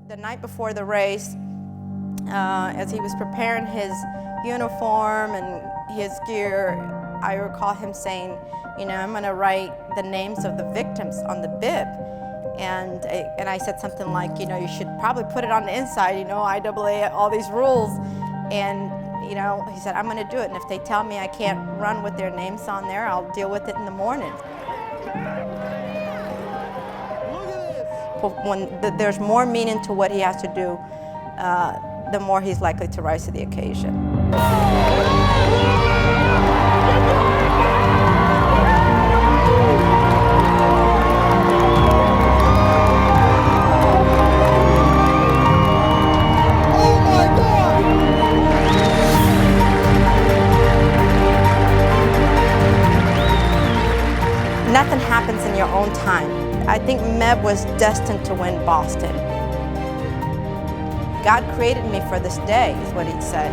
The night before the race, as he was preparing his uniform and his gear, I recall him saying, you know, I'm going to write the names of the victims on the bib. And I said something like, you know, you should probably put it on the inside, you know, IAA, all these rules. And, you know, he said, I'm going to do it. And if they tell me I can't run with their names on there, I'll deal with it in the morning. When there's more meaning to what he has to do, the more he's likely to rise to the occasion. Nothing happens in your own time. I think MEB was destined to win Boston. God created me for this day, is what he said.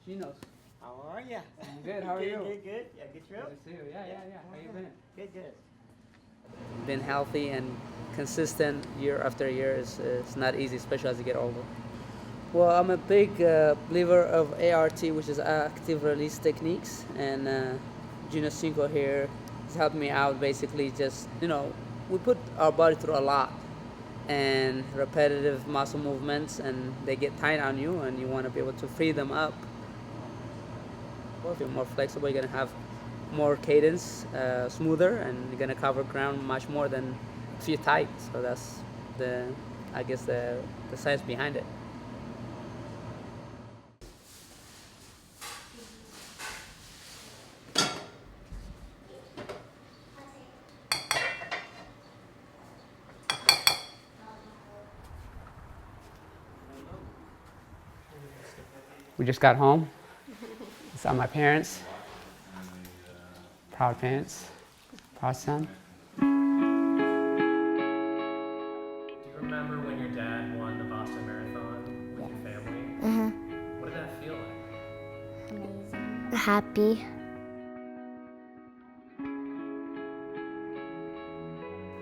She knows. How are you? I'm good. How are you? Good. Yeah, good trip? Good to see you. Yeah. How you been? Good. Been healthy and consistent year after year is not easy, especially as you get older. Well, I'm a big believer of ART, which is active release techniques, and Gino Cinco here has helped me out. Basically, just, you know, we put our body through a lot and repetitive muscle movements, and they get tight on you, and you want to be able to free them up. If you're more flexible, you're going to have more cadence, smoother, and you're going to cover ground much more than if you're tight. So that's the science behind it. We just got home. Saw my parents. Proud parents. Proud son. Do you remember when your dad won the Boston Marathon with your family? Mm-hmm. What did that feel like? Amazing. Happy.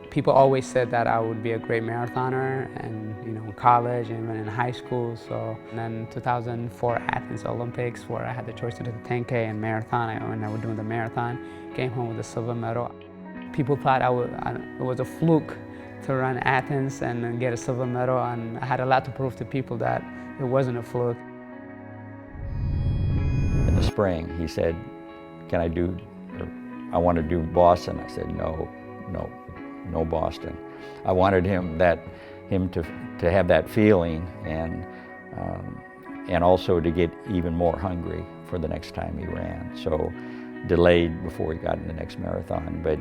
People always said that I would be a great marathoner, and you know, in college and even in high school. So, and then 2004 Athens Olympics, where I had the choice to do the 10K and marathon. When I was doing the marathon, came home with a silver medal. People thought it was a fluke to run Athens and get a silver medal, and I had a lot to prove to people that it wasn't a fluke. In the spring, he said, I want to do Boston. I said, no Boston. I wanted him to have that feeling and also to get even more hungry for the next time he ran. So delayed before he got in the next marathon, but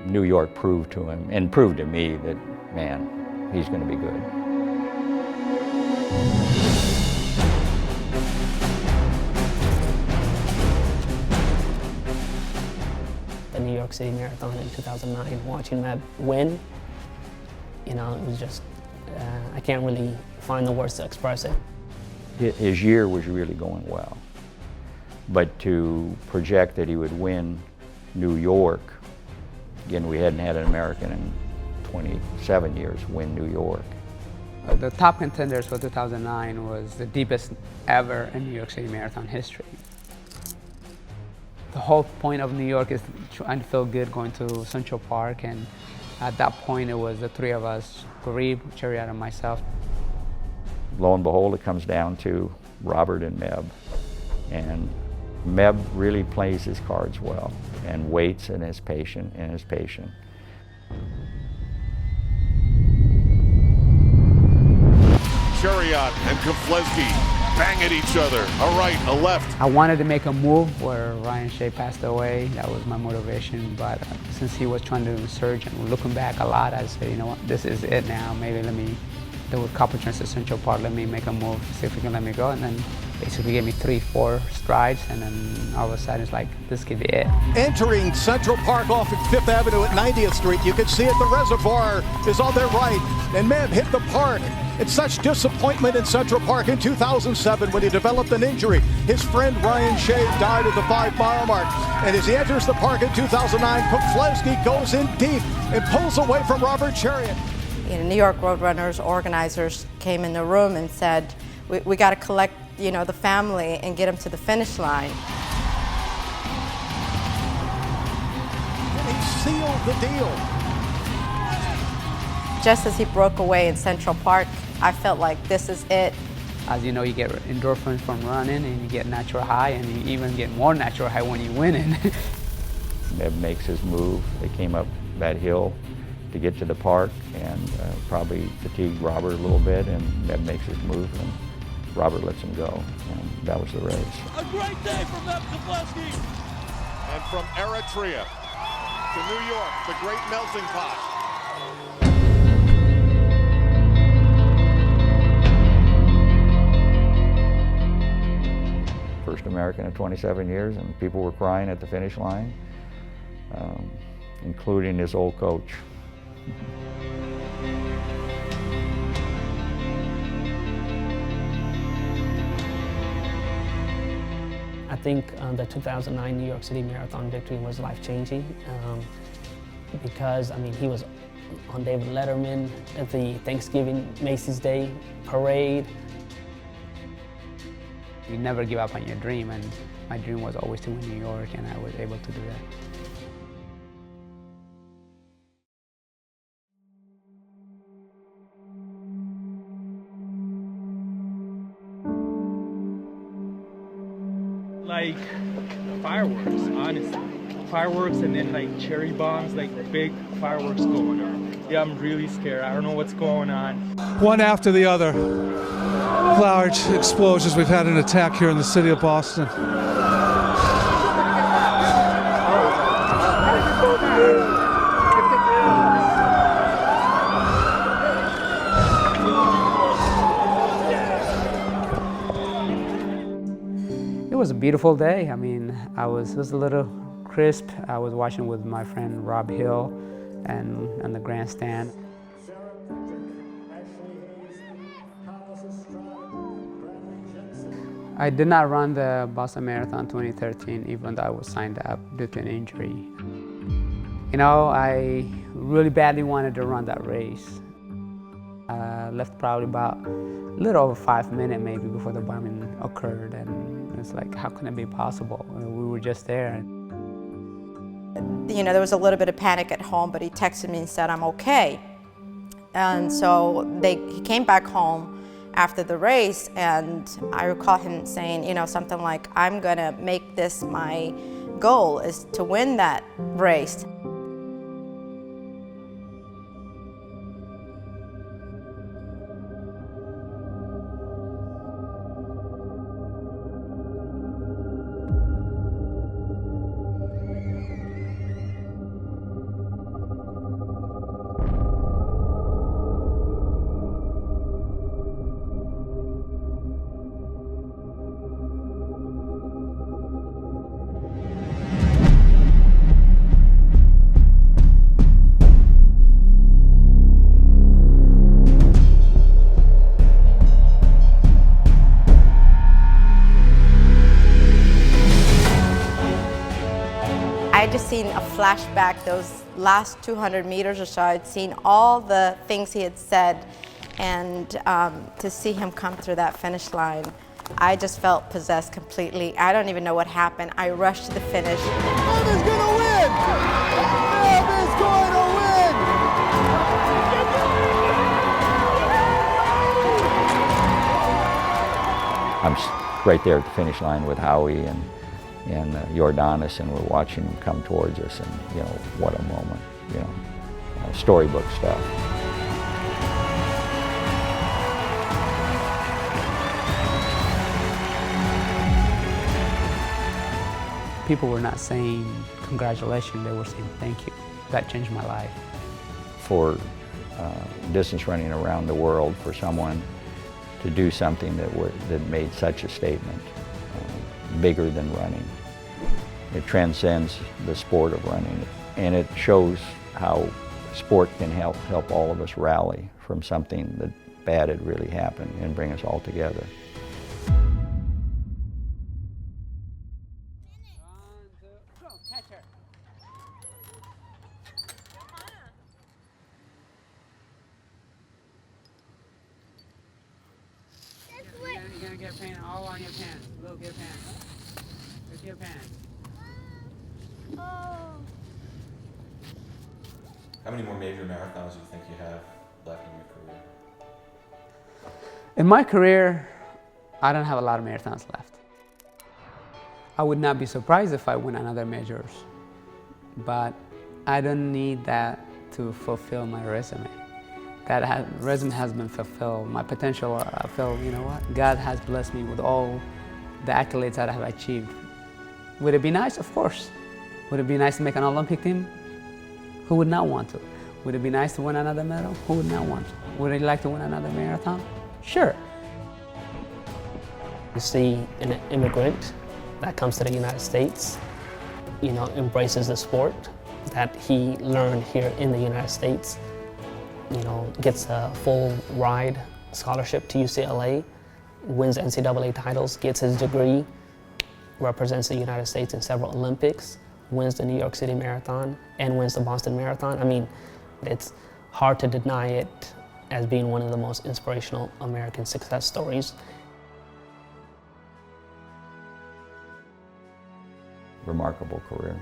New York proved to him and proved to me that, man, he's going to be good. The New York City Marathon in 2009, watching MEB win, you know, it was just, I can't really find the words to express it. His year was really going well, but to project that he would win New York, again, we hadn't had an American in 27 years win New York. The top contenders for 2009 was the deepest ever in New York City Marathon history. The whole point of New York is trying to feel good going to Central Park, and at that point it was the three of us, Garib, Chariot, and myself. Lo and behold, it comes down to Robert and MEB, and MEB really plays his cards well and waits and is patient. Chariot and Keflezighi bang at each other, a right, a left. I wanted to make a move where Ryan Shea passed away. That was my motivation, but since he was trying to surge and looking back a lot, I said, you know what, this is it now. Maybe let me There were a couple chances Central Park let me make a move, see if he can let me go, and then basically gave me 3-4 strides, and then all of a sudden it's like, this could be it. Entering Central Park off at 5th Avenue at 90th Street, you can see it, the reservoir is on their right, and MEB hit the park. It's such disappointment in Central Park in 2007 when he developed an injury. His friend Ryan Shea died at the 5-mile mark, and as he enters the park in 2009, Kufleski goes in deep and pulls away from Robert Chariot. You know, New York Roadrunners organizers came in the room and said, we got to collect, you know, the family and get them to the finish line. And he sealed the deal. Just as he broke away in Central Park, I felt like this is it. As you know, you get endorphins from running, and you get natural high, and you even get more natural high when you win it. MEB makes his move. They came up that hill to get to the park, and probably fatigued Robert a little bit, and MEB makes his move, and Robert lets him go, and that was the race. A great day for MEB Kufleski. And from Eritrea to New York, the great melting pot. First American in 27 years, and people were crying at the finish line, including his old coach. I think the 2009 New York City Marathon victory was life-changing because, I mean, he was on David Letterman at the Thanksgiving Macy's Day parade. You never give up on your dream, and my dream was always to win New York, and I was able to do that. Like fireworks, honestly. Fireworks and then like cherry bombs, like big fireworks going on. Yeah, I'm really scared. I don't know what's going on. One after the other. Large explosions. We've had an attack here in the city of Boston. It was a beautiful day. I mean, it was a little crisp. I was watching with my friend Rob Hill and the grandstand. I did not run the Boston Marathon 2013, even though I was signed up due to an injury. You know, I really badly wanted to run that race. Left probably about a little over 5 minutes maybe before the bombing occurred, and it's like, how can it be possible? We were just there. You know, there was a little bit of panic at home, but he texted me and said, I'm okay. And so he came back home after the race, and I recall him saying, you know, something like, I'm gonna make this my goal, is to win that race. I had just seen a flashback, those last 200 meters or so. I'd seen all the things he had said, and to see him come through that finish line, I just felt possessed completely. I don't even know what happened. I rushed to the finish. MEB is going to win! MEB is going to win! I'm right there at the finish line with Howie and Jordanis, and we're watching him come towards us, and you know, what a moment, you know, storybook stuff. People were not saying congratulations, they were saying thank you. That changed my life. For distance running around the world for someone to do something that made such a statement, bigger than running. It transcends the sport of running, and it shows how sport can help all of us rally from something that bad had really happened and bring us all together. You're gonna get paint all on your pants. Look, your pants. Look your pants. How many more major marathons do you think you have left in your career? In my career, I don't have a lot of marathons left. I would not be surprised if I win another majors, but I don't need that to fulfill my resume. That resume has been fulfilled. My potential, I feel, you know what? God has blessed me with all the accolades that I have achieved. Would it be nice? Of course. Would it be nice to make an Olympic team? Who would not want to? Would it be nice to win another medal? Who would not want to? Would you like to win another marathon? Sure. You see an immigrant that comes to the United States, you know, embraces the sport that he learned here in the United States, you know, gets a full ride scholarship to UCLA, wins NCAA titles, gets his degree, represents the United States in several Olympics, wins the New York City Marathon, and wins the Boston Marathon. I mean, it's hard to deny it as being one of the most inspirational American success stories. Remarkable career.